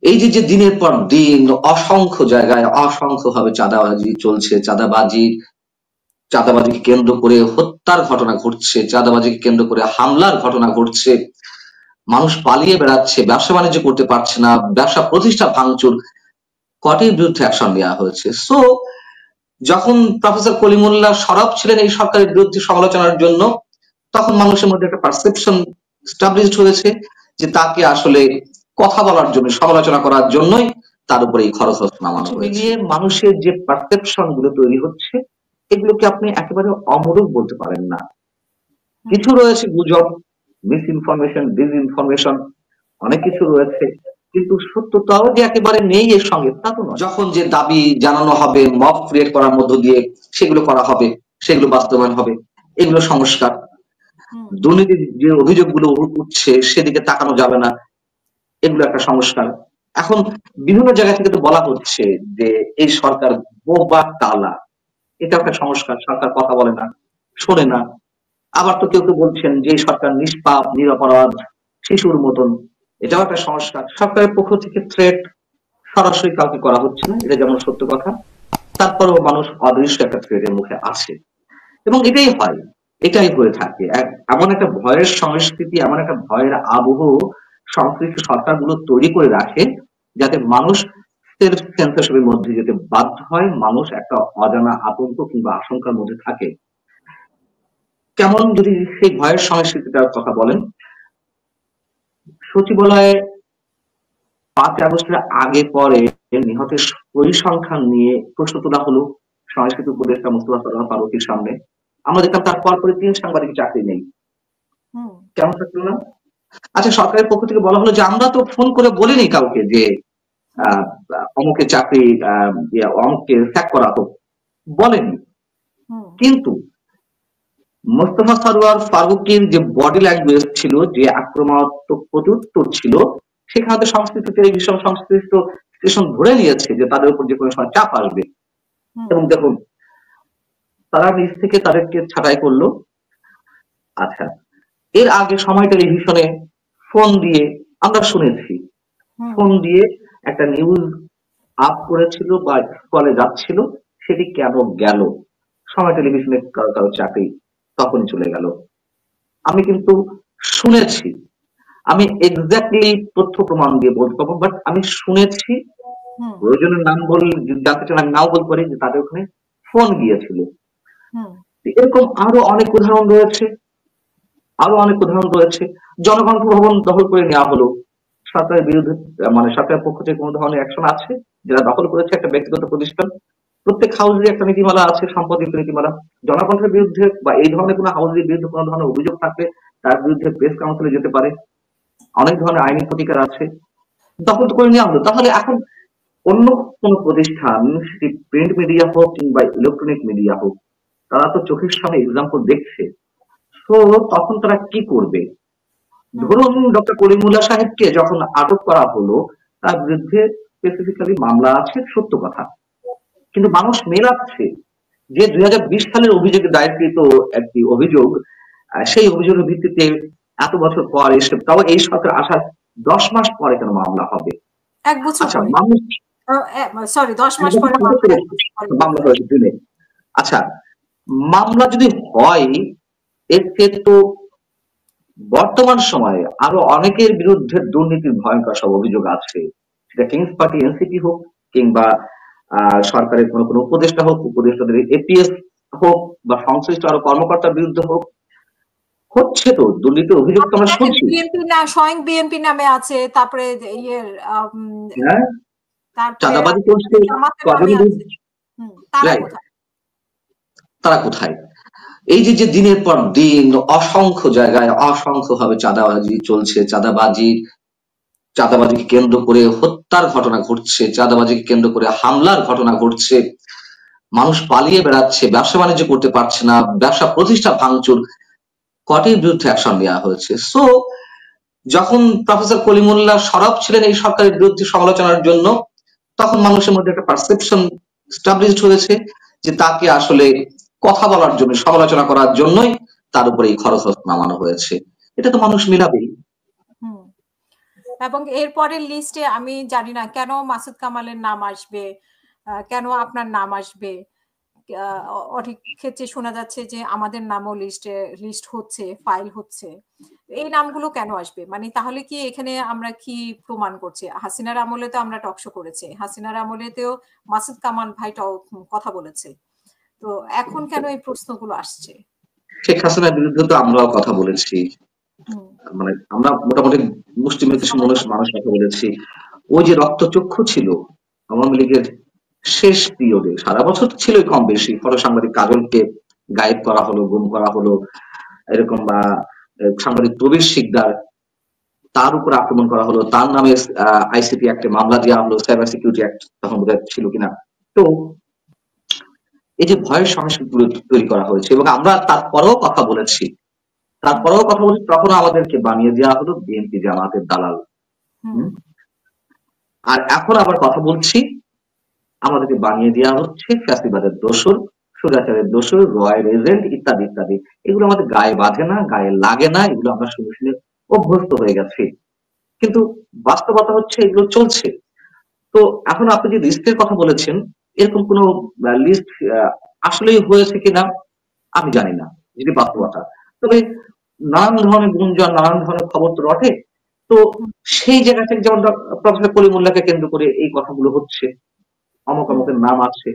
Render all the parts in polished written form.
এই যে দিনের পর দিন অসংখ্য জায়গায় অসংখ্যভাবে চাঁদাবাজি চলছে, চাঁদাবাজিকে কেন্দ্র করে হত্যার ঘটনা ঘটছে, চাঁদাবাজিকে কেন্দ্র করে হামলার ঘটনা ঘটছে, মানুষ পালিয়ে বেড়াচ্ছে, ব্যবসা বাণিজ্য করতে পারছে না, ব্যবসা প্রতিষ্ঠা ভাঙচুর, কটির বিরুদ্ধে অ্যাকশন নেওয়া হয়েছে। সো যখন প্রফেসর কলিমুল্লাহ সরব ছিলেন এই সরকারের বিরুদ্ধে সমালোচনার জন্য, তখন মানুষের মধ্যে একটা পারসেপশন স্টাবলিশড হয়েছে যে তাকে আসলে কথা বলার জন্য, সমালোচনা করার জন্যই তার উপরে এই খরচ নামানো হয়েছে। মিলিয়ে মানুষের যে পারসেপশন গুলো তৈরি হচ্ছে, এগুলোকে আপনি একেবারে অমূলক বলতে পারেন না। কিছু রয়েছে গুজব, মিস ইনফরমেশন, ডিসইনফরমেশন, অনেক কিছু রয়েছে, কিন্তু সত্যতাও যে একেবারে নেই এর সঙ্গে তা তো নয়। যখন যে দাবি জানানো হবে, মব ক্রিয়েট করার মধ্য দিয়ে সেগুলো করা হবে, সেগুলো বাস্তবায়ন হবে, এগুলো সংস্কার। দুর্নীতির যে অভিযোগগুলো উঠছে সেদিকে তাকানো যাবে না, এগুলো একটা সংস্কার। এখন বিভিন্ন জায়গা থেকে তো বলা হচ্ছে যে এই সরকার বোবা কালা, এটা একটা সংস্কার। সরকার কথা বলে না, শোনে না। আবার তো কেউ কেউ বলছেন যে এই সরকার নিষ্পাপ, নিরপরাধ, শিশুর মতন, এটাও একটা সংস্কার। সরকারের পক্ষ থেকে থ্রেট সরাসরি কাউকে করা হচ্ছে না, এটা যেমন সত্য কথা, তারপরেও মানুষ অদৃশ্য একটা থ্রেটের মুখে আছে, এবং এটাই হয়, এটাই হয়ে থাকে। এমন একটা ভয়ের সংস্কৃতি, এমন একটা ভয়ের আবহ সংশ্লিষ্ট সরকারগুলো তৈরি করে রাখে যাতে মানুষ সেলফ সেন্সরশিপের মধ্যে যেতে বাধ্য হয়, মানুষ একটা অজানা আতঙ্ক কিংবা আশঙ্কার মধ্যে থাকে। কেমন যদি সেই ভয়ের সংস্কৃতিটার কথা বলেন, সচিবালয়ে 5 আগস্টের আগে পরে নিহতের পরিসংখ্যান নিয়ে প্রশ্ন তোলা হলো সংস্কৃতি উপদেষ্টা মোস্তফা সরোয়ার ফারুকীর সামনে। আমরা দেখলাম তার পরপরই 3 সাংবাদিক চাকরি নেই। কেমন থাকলো না? আচ্ছা, সরকারের পক্ষ থেকে বলা হলো যে আমরা তো ফোন করে বলিনি কাউকে যে অমুকের চাকরি, অমুককে স্যাক করা হোক, বলেনি। কিন্তু মোস্তফা সরোয়ার ফারুকীর যে বডি ল্যাঙ্গুয়েজ ছিল, যে আক্রমণাত্মক প্রত্যুত্তর ছিল, সেখানে তো সংশ্লিষ্ট টেলিভিশন, সংশ্লিষ্ট স্টেশন ধরে নিয়েছে যে তাদের উপর যে কোনো সময় চাপ আসবে। এবং দেখুন, তারা নিজ থেকে তাদেরকে ছাঁটাই করলো। আচ্ছা, এর আগে সময় টেলিভিশনে ফোন দিয়ে আমরা শুনেছি, ফোন দিয়ে একটা নিউজ আপ করেছিল বা কলে যাচ্ছিল, সেটি কেন গেল, সময় টেলিভিশনে কারো কারো চাকরি তখনই চলে গেল। আমি কিন্তু শুনেছি, আমি এক্স্যাক্টলি তথ্য প্রমাণ দিয়ে বলতে পারবো, বাট আমি শুনেছি। প্রয়োজনের নাম বল জানতে চান, আমি নাও বলতে পারি যে তাদের ওখানে ফোন গিয়েছিল। এরকম আরো অনেক উদাহরণ রয়েছে, আরো অনেক উদাহরণ রয়েছে। জনগণকে ভবন দখল করে নেওয়া হলো, সরকারের বিরুদ্ধে, মানে সরকারের পক্ষ থেকে কোনো ধরনের অ্যাকশন আছে? যারা দখল করেছে একটা ব্যক্তিগত প্রতিষ্ঠান, প্রত্যেক হাউসের একটা নীতিমালা আছে, সাম্প্রতিক নীতিমালা। জনগণের বিরুদ্ধে বা এই ধরনের কোনো হাউসের বিরুদ্ধে কোনো ধরনের অভিযোগ থাকলে তার বিরুদ্ধে প্রেস কাউন্সিলে যেতে পারে, অনেক ধরনের আইনি প্রতিকার আছে। দখল তো করে নেওয়া হলো, তাহলে এখন অন্য কোনো প্রতিষ্ঠান, সেটি প্রিন্ট মিডিয়া হোক কিংবা ইলেকট্রনিক মিডিয়া হোক, তারা তো চোখের সামনে এক্সাম্পল দেখছে। তো তখন তারা কি করবে? ধরুন ডক্টর কলিমুল্লাহ সাহেবকে যখন আটক করা হলো, তার বিরুদ্ধে স্পেসিফিক্যালি মামলা আছে, সত্য কথা, কিন্তু মানুষ মেলাচ্ছে যে 2020 সালের অভিযোগে দায়েরকৃত একটি অভিযোগ, সেই অভিযোগের ভিত্তিতে এত বছর পর এসে, তাও এই সরকার আসার 10 মাস পরে কেন মামলা হবে? 1 বছর আচ্ছা, পরে, মানুষ সরি 10 মাস পরে মামলা হয়েছে দিনে। আচ্ছা, মামলা যদি হয়, এর ক্ষেত্রে তো বর্তমান সময়ে আরো অনেকের বিরুদ্ধে দুর্নীতির ভয়ঙ্কর সব অভিযোগ আছে, সেটা কিংস পার্টি এনসিপি হোক কিংবা সরকারের কোনো কোনো উপদেষ্টা হোক, উপদেষ্টাদের এপিএস হোক বা সংশ্লিষ্ট আরো কর্মকর্তার বিরুদ্ধে হোক, হচ্ছে তো দুর্নীতির অভিযোগ তো আমরা শুনছি। বিএনপি না, স্বয়ং বিএনপি নামে আছে, তারপরে ইয়ের হ্যাঁ, চাঁদাবাজি করছে কজনের বিরুদ্ধে, তারা কোথায়? এই যে দিনের পর দিন অসংখ্য জায়গায় অসংখ্যভাবে চাঁদাবাজি চলছে, চাঁদাবাজিকে কেন্দ্র করে হত্যার ঘটনা ঘটছে, চাঁদাবাজিকে কেন্দ্র করে হামলার ঘটনা ঘটছে, মানুষ পালিয়ে বেড়াচ্ছে, ব্যবসা বাণিজ্য করতে পারছে না, ব্যবসা প্রতিষ্ঠা ভাঙচুর, কটির বিরুদ্ধে অ্যাকশন নেওয়া হয়েছে। সো যখন প্রফেসর কলিমুল্লাহ সরব ছিলেন এই সরকারের বিরুদ্ধে সমালোচনার জন্য, তখন মানুষের মধ্যে একটা পারসেপশন স্টাবলিশড হয়েছে যে তাকে আসলে কথা বলার জন্য, সমালোচনা করার জন্যই তার উপরে এই খরচ নামানো হয়েছে। এটা তো মানুষ মিলাবেই। এবং এরপরের লিস্টে আমি জানি না কেন মাসুদ কামালের নাম আসবে, কেন আপনার নাম আসবে। অনেক ক্ষেত্রে শোনা যাচ্ছে যে আমাদের নামও লিস্ট হচ্ছে, ফাইল হচ্ছে। এই নামগুলো কেন আসবে? মানে তাহলে কি এখানে আমরা কি প্রমাণ করছি? হাসিনার আমলে তো আমরা টকশো করেছি, হাসিনার আমলেতেও মাসুদ কামাল ভাই কথা বলেছে। তো এখন কেন এই প্রশ্নগুলো আসছে? শেখ হাসিনার বিরুদ্ধে তো আমরাও কথা বলেছি, মানে আমরা মোটামুটি মুসলিম কিছু মানুষ কথা বলেছি। ওই যে রক্তচক্ষু ছিল আওয়ামী লীগের শেষ পিরিয়ডে, সারা বছর ছিল কম বেশি, ফটো সাংবাদিক কাজলকে গায়েব করা হলো, গুম করা হলো, এরকম বা সাংবাদিক প্রবীর শিকদার তার উপর আক্রমণ করা হলো, তার নামে আইসিটি একটা মামলা দেওয়া হলো, সাইবার সিকিউরিটি অ্যাক্ট তখন বোধহয় ছিল কিনা। তো এই যে ভয়ের সংস্কৃতি তৈরি করা হয়েছে এবং আমরা তারপরেও কথা বলেছি, তখন আমাদেরকে বানিয়ে দেওয়া হলো বিএনপি জামাতের দালাল। আর এখন আবার কথা বলছি, আমাদেরকে বানিয়ে দেওয়া হচ্ছে ফ্যাসিবাদের দোসর, সুরাচারের দোসর, রয়ের এজেন্ট ইত্যাদি ইত্যাদি। এগুলো আমাদের গায়ে বাঁধে না, গায়ে লাগে না, এগুলো আমরা শুনে শুনে অভ্যস্ত হয়ে গেছি। কিন্তু বাস্তবতা হচ্ছে এগুলো চলছে। তো এখন আপনি যে লিস্টের কথা বলেছেন, এরকম কোন লিস্ট আসলেই হয়েছে কিনা আমি জানি না, যদি বাস্তবতা। তবে নানান ধরনের গুঞ্জন, নানান ধরনের খবর তো রটে। তো সেই জায়গা থেকে যেমন প্রফেসর কলিমুল্লাহকে কেন্দ্র করে এই কথাগুলো হচ্ছে, অমুক অমুকের নাম আছে,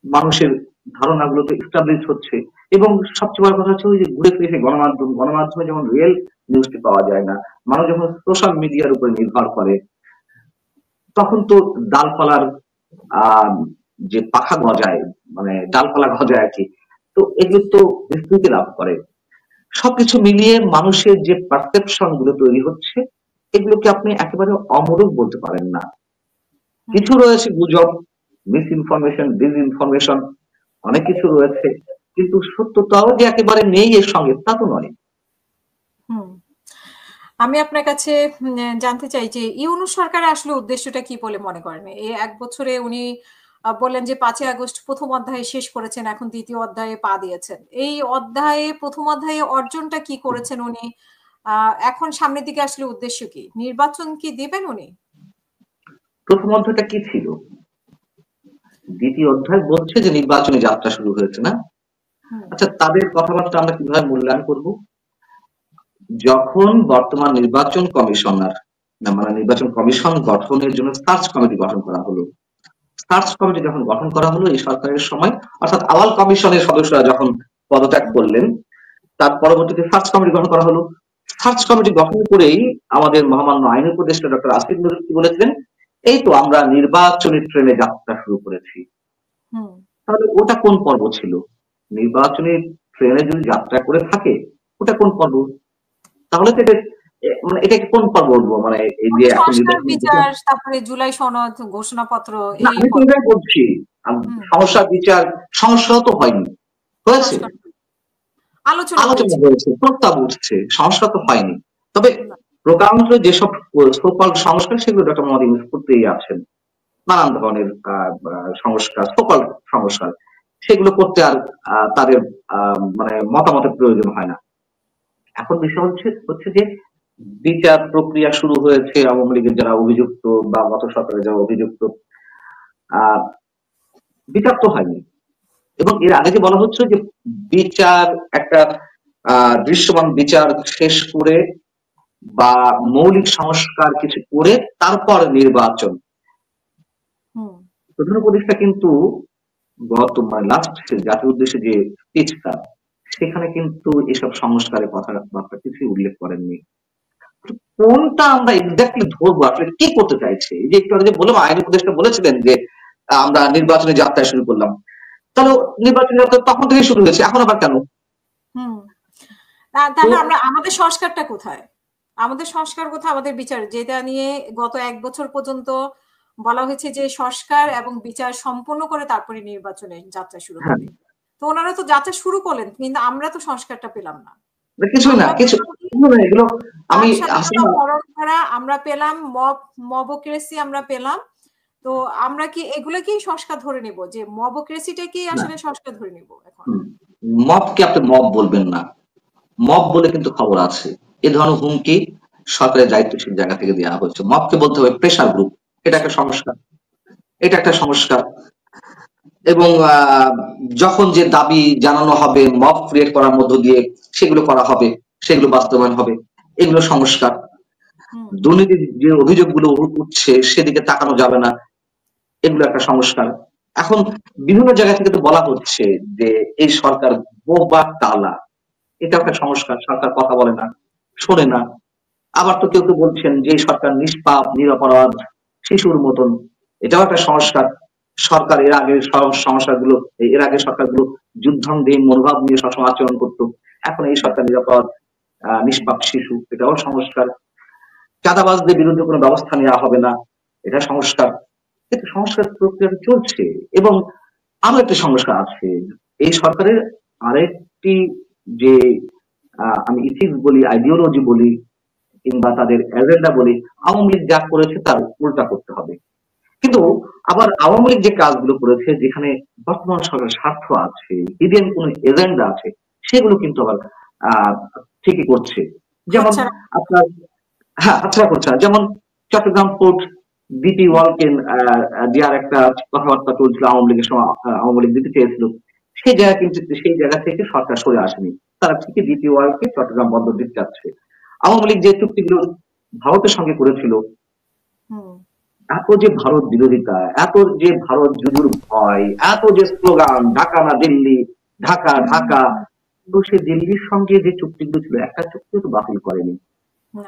মানুষের ধারণাগুলো তো এস্টাবলিশ হচ্ছে। এবং সবচেয়ে বড় কথা হচ্ছে ওই যে ঘুরে ফিরে গণমাধ্যমে যেমন রিয়েল নিউজটি পাওয়া যায় না, মানুষ যখন সোশ্যাল মিডিয়ার উপর নির্ভর করে, তখন তো ডালপালার যে পাখা গজায়, মানে ডালপালা গজায় আর কি, তো এগুলো তো বিস্তৃতি লাভ করে। সবকিছু মিলিয়ে মানুষের যে পারসেপশন গুলো তৈরি হচ্ছে, এগুলোকে আপনি একেবারে অমূলক বলতে পারেন না। কিছু রয়েছে গুজব, মিস ইনফরমেশন, ডিসইনফরমেশন, অনেক কিছু রয়েছে, কিন্তু সত্যতাও যে একেবারে নেই এর সঙ্গে তা তো নয়। আমি আপনার কাছে জানতে চাই যে ইউনূস সরকারের আসলে উদ্দেশ্যটা কি বলে মনে করেন? এই 1 বছরে উনি বললেন যে 5ই আগস্ট প্রথম অধ্যায়ে শেষ করেছেন, এখন দ্বিতীয় অধ্যায়ে পা দিয়েছেন। এই প্রথম অধ্যায়ে অর্জনটা কি করেছেন উনি? এখন সামনের দিকে আসলে উদ্দেশ্য কি? নির্বাচন কি দিবেন উনি? প্রথম অধ্যায়টা কি ছিল? দ্বিতীয় অধ্যায় বলছে যে নির্বাচনী যাত্রা শুরু হয়েছে না? আচ্ছা, তাদের কথাবার্তা আমরা কিভাবে মূল্যায়ন করব? যখন বর্তমান নির্বাচন কমিশনার, মানে নির্বাচন কমিশন গঠনের জন্য সার্চ কমিটি গঠন করা হলো, সার্চ কমিটি যখন গঠন করা হলো এই সরকারের সময়, অর্থাৎ আওয়াল কমিশনের সদস্যরা যখন পদত্যাগ করলেন, তার পরবর্তীতে সার্চ কমিটি গঠন করা হলো। সার্চ কমিটি গঠন করেই আমাদের মহামান্য আইন উপদেষ্টা ডক্টর আসিফ নজরুল কি বলেছিলেন, এই তো আমরা নির্বাচনী ট্রেনে যাত্রা শুরু করেছি। তাহলে ওটা কোন পর্ব ছিল? নির্বাচনী ট্রেনে যদি যাত্রা করে থাকে ওটা কোন পর্ব? তাহলে তো মানে এটা কোন পর্ব উঠবো? মানে এই যে এখন বিচার, তারপরে জুলাই সনদ, ঘোষণাপত্র, আমি তো এটাই বলছি, সমস্যা বিচার সংস্কার তো হয়নি, হয়েছে আলোচনা হয়েছে, প্রস্তাব উঠছে, সংস্কার তো হয়নি। তবে প্রকারান্তরে যেসব সোকল সংস্কার সেগুলো ডক্টর মোহাম্মদ ইউনূস করতেই আছেন, নানান ধরনের সংস্কার, সোকল সংস্কার, সেগুলো করতে আর তাদের মানে মতামতের প্রয়োজন হয় না। এখন বিষয় হচ্ছে যে বিচার প্রক্রিয়া শুরু হয়েছে, আওয়ামী লীগের যারা অভিযুক্ত বা গত সরকারের যারা অভিযুক্ত, বিচার তো হয়নি। এবং এর আগে যে বলা হচ্ছে যে বিচার একটা দৃশ্যমান বিচার শেষ করে বা মৌলিক সংস্কার কিছু করে তারপর নির্বাচন, প্রধান উপদেষ্টা কিন্তু গত লাস্ট জাতির উদ্দেশ্যে যে স্পিচটা, সেখানে কিন্তু এসব সংস্কারের কথাবার্তা কিছুই উল্লেখ করেননি। কোনটা আমরা এক্স্যাক্টলি ধরবো, আসলে কি করতে চাইছে? এই যে একটু আগে বললাম আইন উপদেষ্টা বলেছিলেন যে আমরা নির্বাচনী যাত্রা শুরু করলাম, তাহলে নির্বাচনী যাত্রা তখন থেকে শুরু হয়েছে, এখন আবার কেন? তাহলে আমরা আমাদের সংস্কারটা কোথায়? আমাদের সংস্কার কোথায়? আমাদের বিচার, যেটা নিয়ে গত 1 বছর পর্যন্ত বলা হয়েছে যে সংস্কার এবং বিচার সম্পূর্ণ করে তারপরে নির্বাচনের যাত্রা শুরু হবে। তো ওনারা তো যাত্রা শুরু করলেন, কিন্তু আমরা তো সংস্কারটা পেলাম না। আমরা পেলাম মবক্রেসি, আমরা পেলাম। তো আমরা কি এগুলো কি সংস্কার ধরে নিব, যে মবক্রেসিটা কি আসলে সংস্কার ধরে নিব? এখন মবকে আপনি মব বলবেন না, মব বলে কিন্তু খবর আছে। এ ধরনের হুমকি সরকারের দায়িত্বশীল জায়গা থেকে দেওয়া হচ্ছে। মবকে বলতে হবে প্রেশার গ্রুপ, এটা একটা সংস্কার, এটা একটা সংস্কার। এবং যখন যে দাবি জানানো হবে মব ক্রিয়েট করার মধ্য দিয়ে সেগুলো করা হবে, সেগুলো বাস্তবায়ন হবে, এগুলো সংস্কার। দুর্নীতির যে অভিযোগগুলো উঠছে সেদিকে তাকানো যাবে না, এগুলো একটা সংস্কার। এখন বিভিন্ন জায়গা থেকে তো বলা হচ্ছে যে এই সরকার বোবা টালা, এটা একটা সংস্কার। সরকার কথা বলে না, শোনে না। আবার তো কেউ কেউ বলছেন যে এই সরকার নিষ্পাপ নিরপরাধ শিশুর মতন, এটাও একটা সংস্কার। সরকার এর আগে সমস্যাগুলো, এর আগে সরকারগুলো যুদ্ধাঙ্গীন মনোভাব নিয়ে সবসময় আচরণ করতো, এখন এই সরকার নিরাপরাধ নিষ্পাপ শিশু, এটাও সংস্কার। চাঁদাবাজদের বিরুদ্ধে কোনো ব্যবস্থা নেওয়া হবে না, এটা সংস্কার। কিন্তু সংস্কার প্রক্রিয়াটা চলছে। এবং আরো একটি সংস্কার আছে এই সরকারের, আরেকটি যে আমি ইথিক্স বলি, আইডিওলজি বলি, কিংবা তাদের এজেন্ডা বলি, আওয়ামী লীগ যা করেছে তার উল্টা করতে হবে। কিন্তু আবার আওয়ামী লীগ যে কাজগুলো করেছে, যেখানে বর্তমান সরকারের স্বার্থ আছে, হিডেন কোন এজেন্ডা আছে, সেগুলো কিন্তু আবার আহ ঠিকই করছে। যেমন আপনার, হ্যাঁ হাতছাড়া করছে না। যেমন চট্টগ্রাম পোর্ট ডিপি ওয়ার্ল্ডকে দেওয়ার একটা কথাবার্তা চলছিল আওয়ামী লীগের সময়, আওয়ামী লীগ দিতে চেয়েছিল। সেই জায়গা কিন্তু, সেই জায়গা থেকে সরকার সরে আসেনি, তারা ঠিকই ডিপি ওয়ার্ল্ডকে চট্টগ্রাম বন্দর দিতে চাচ্ছে। আওয়ামী লীগ যে চুক্তিগুলো ভারতের সঙ্গে করেছিল, এত যে ভারত বিরোধিতা, এত যে ভারত জুজুর ভয়, এত যে স্লোগান ঢাকা না দিল্লি, ঢাকা ঢাকা, তো সে দিল্লির সঙ্গে যে চুক্তিগুলো ছিল একটা চুক্তিও তো বাতিল করেনি।